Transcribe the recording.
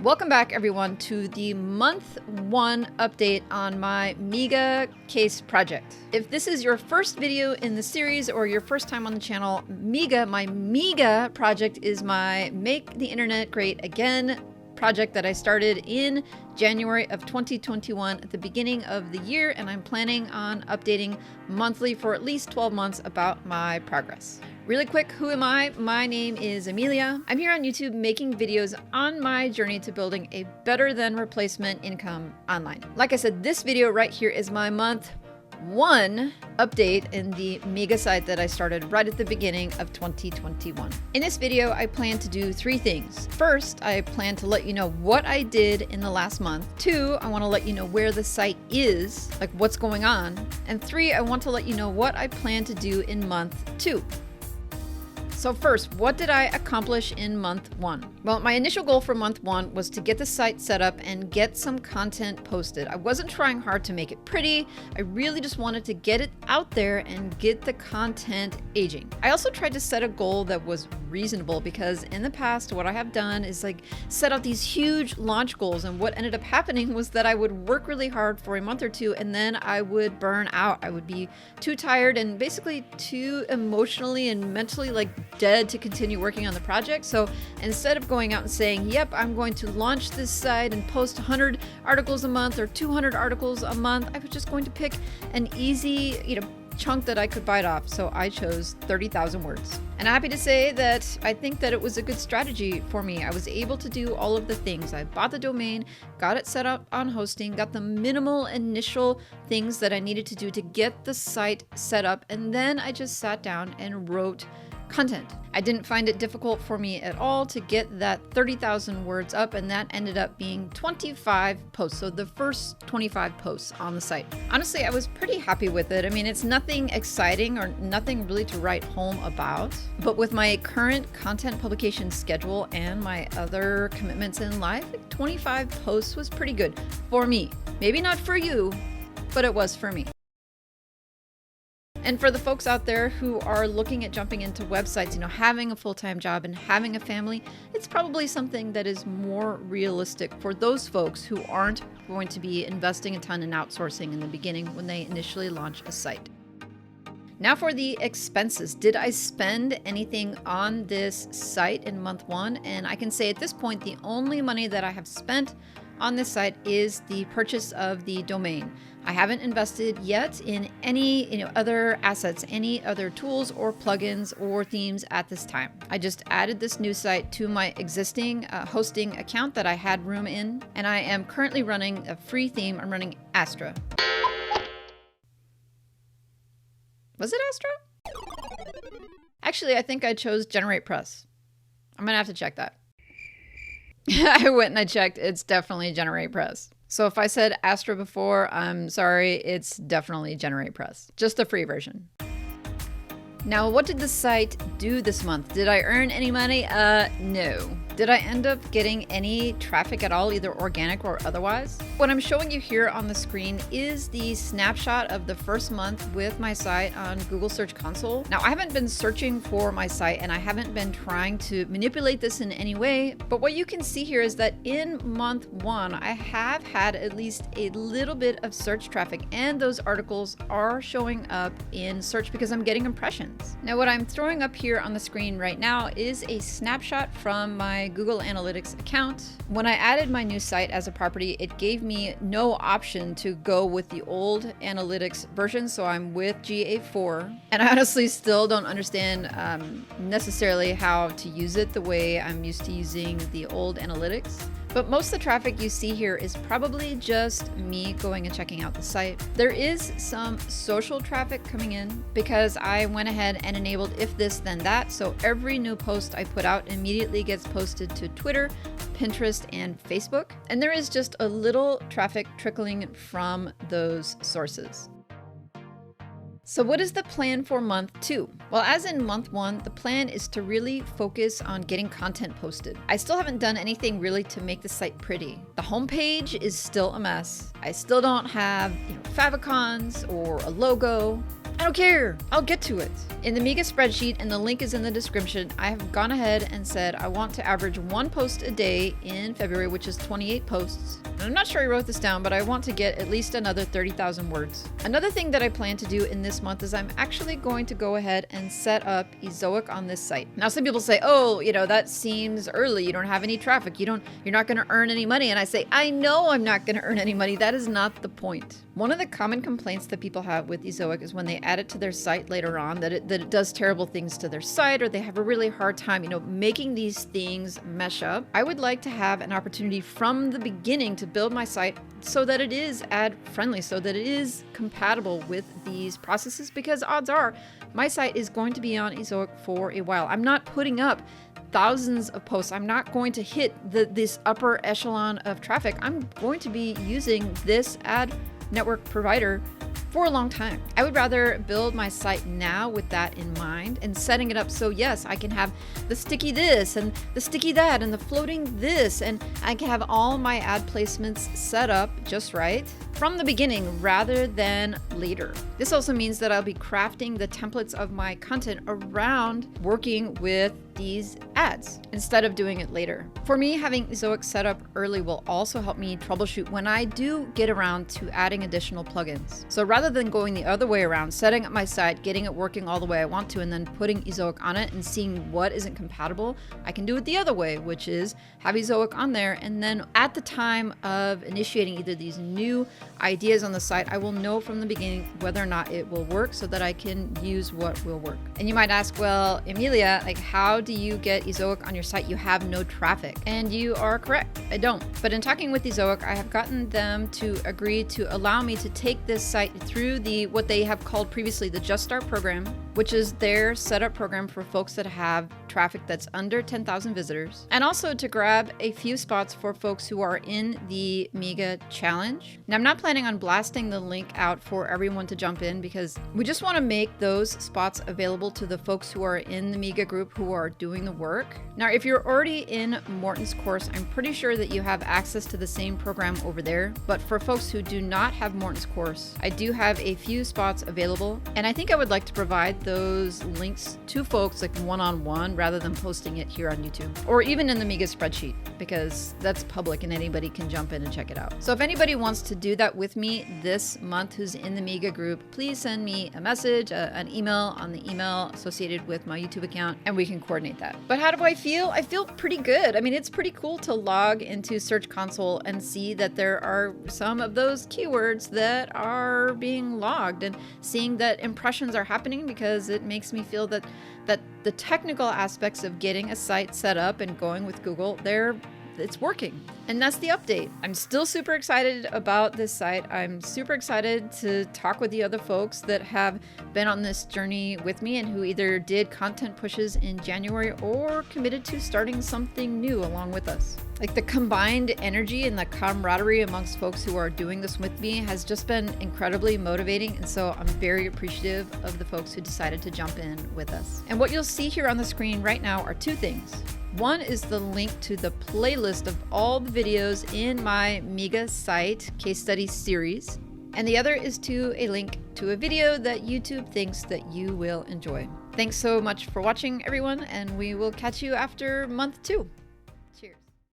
Welcome back everyone to the month 1 update on my MIGA case project. If this is your first video in the series or your first time on the channel, my MIGA project is my Make the Internet Great Again project that I started in January of 2021 at the beginning of the year, and I'm planning on updating monthly for at least 12 months about my progress. Really quick, who am I? My name is Emilia. I'm here on YouTube making videos on my journey to building a better than replacement income online. Like I said, this video right here is my month 1 update in the MIGA site that I started right at the beginning of 2021. In this video, I plan to do 3 things. First, I plan to let you know what I did in the last month. 2, I want to let you know where the site is, like what's going on. And 3, I want to let you know what I plan to do in month 2. So first, what did I accomplish in month 1? Well, my initial goal for month 1 was to get the site set up and get some content posted. I wasn't trying hard to make it pretty. I really just wanted to get it out there and get the content aging. I also tried to set a goal that was reasonable because in the past, what I have done is like set out these huge launch goals, and what ended up happening was that I would work really hard for a month or 2 and then I would burn out. I would be too tired and basically too emotionally and mentally dead to continue working on the project. So instead of going out and saying, yep, I'm going to launch this site and post 100 articles a month or 200 articles a month, I was just going to pick an easy, chunk that I could bite off. So I chose 30,000 words. And I'm happy to say that I think that it was a good strategy for me. I was able to do all of the things. I bought the domain, got it set up on hosting, got the minimal initial things that I needed to do to get the site set up, and then I just sat down and wrote content. I didn't find it difficult for me at all to get that 30,000 words up, and that ended up being 25 posts. So the first 25 posts on the site. Honestly, I was pretty happy with it. I mean, it's nothing exciting or nothing really to write home about, but with my current content publication schedule and my other commitments in life, 25 posts was pretty good for me. Maybe not for you, but it was for me. And for the folks out there who are looking at jumping into websites, having a full-time job and having a family, it's probably something that is more realistic for those folks who aren't going to be investing a ton in outsourcing in the beginning when they initially launch a site. Now for the expenses. Did I spend anything on this site in month 1? And I can say at this point, the only money that I have spent on this site is the purchase of the domain. I haven't invested yet in any other assets, any other tools or plugins or themes at this time. I just added this new site to my existing hosting account that I had room in, and I am currently running a free theme. I'm running Astra. Was it Astra? Actually, I think I chose Generate Press. I'm gonna have to check that. I went and I checked. It's definitely Generate Press. So if I said Astra before, I'm sorry, it's definitely Generate Press. Just the free version. Now, what did the site do this month? Did I earn any money? No. Did I end up getting any traffic at all, either organic or otherwise? What I'm showing you here on the screen is the snapshot of the first month with my site on Google Search Console. Now, I haven't been searching for my site and I haven't been trying to manipulate this in any way, but what you can see here is that in month 1, I have had at least a little bit of search traffic, and those articles are showing up in search because I'm getting impressions. Now, what I'm throwing up here on the screen right now is a snapshot from my Google Analytics account. When I added my new site as a property, it gave me no option to go with the old analytics version, so I'm with GA4. And I honestly still don't understand necessarily how to use it the way I'm used to using the old analytics. But most of the traffic you see here is probably just me going and checking out the site. There is some social traffic coming in because I went ahead and enabled if this then that. So every new post I put out immediately gets posted to Twitter, Pinterest, and Facebook. And there is just a little traffic trickling from those sources. So what is the plan for month 2? Well, as in month 1, the plan is to really focus on getting content posted. I still haven't done anything really to make the site pretty. The homepage is still a mess. I still don't have favicons or a logo. I don't care. I'll get to it. In the MIGA spreadsheet, and the link is in the description, I have gone ahead and said I want to average 1 post a day in February, which is 28 posts. And I'm not sure I wrote this down, but I want to get at least another 30,000 words. Another thing that I plan to do in this month is I'm actually going to go ahead and set up Ezoic on this site. Now, some people say, oh, that seems early. You don't have any traffic. You're not going to earn any money. And I say, I know I'm not going to earn any money. That is not the point. One of the common complaints that people have with Ezoic is when they add it to their site later on, that it does terrible things to their site, or they have a really hard time, making these things mesh up. I would like to have an opportunity from the beginning to build my site so that it is ad friendly, so that it is compatible with these processes, because odds are my site is going to be on Ezoic for a while. I'm not putting up thousands of posts. I'm not going to hit this upper echelon of traffic. I'm going to be using this ad network provider for a long time. I would rather build my site now with that in mind and setting it up so yes, I can have the sticky this and the sticky that and the floating this, and I can have all my ad placements set up just right from the beginning rather than later. This also means that I'll be crafting the templates of my content around working with these ads instead of doing it later. For me, having Ezoic set up early will also help me troubleshoot when I do get around to adding additional plugins. So rather than going the other way around, setting up my site, getting it working all the way I want to, and then putting Ezoic on it and seeing what isn't compatible, I can do it the other way, which is have Ezoic on there, and then at the time of initiating either these new ideas on the site, I will know from the beginning whether or not it will work so that I can use what will work. And you might ask, well, Emilia, how do you get Ezoic on your site? You have no traffic. And you are correct, I don't. But in talking with Ezoic, I have gotten them to agree to allow me to take this site through what they have called previously the Just Start program, which is their setup program for folks that have traffic that's under 10,000 visitors, and also to grab a few spots for folks who are in the MIGA challenge. Now, I'm not planning on blasting the link out for everyone to jump in, because we just want to make those spots available to the folks who are in the MIGA group who are doing the work. Now, if you're already in Morton's course, I'm pretty sure that you have access to the same program over there. But for folks who do not have Morton's course, I do have a few spots available, and I think I would like to provide those links to folks like one-on-one rather than posting it here on YouTube or even in the MIGA spreadsheet, because that's public and anybody can jump in and check it out. So if anybody wants to do that with me this month who's in the MIGA group, please send me a message, an email on the email associated with my YouTube account, and we can coordinate that. But how do I feel? I feel pretty good. I mean, it's pretty cool to log into Search Console and see that there are some of those keywords that are being logged, and seeing that impressions are happening, because it makes me feel that the technical aspects of getting a site set up and going with Google, it's working. And that's the update. I'm still super excited about this site. I'm super excited to talk with the other folks that have been on this journey with me and who either did content pushes in January or committed to starting something new along with us. Like, the combined energy and the camaraderie amongst folks who are doing this with me has just been incredibly motivating. And so I'm very appreciative of the folks who decided to jump in with us. And what you'll see here on the screen right now are two things. One is the link to the playlist of all the videos in my MIGA site case study series. And the other is to a link to a video that YouTube thinks that you will enjoy. Thanks so much for watching, everyone, and we will catch you after month 2.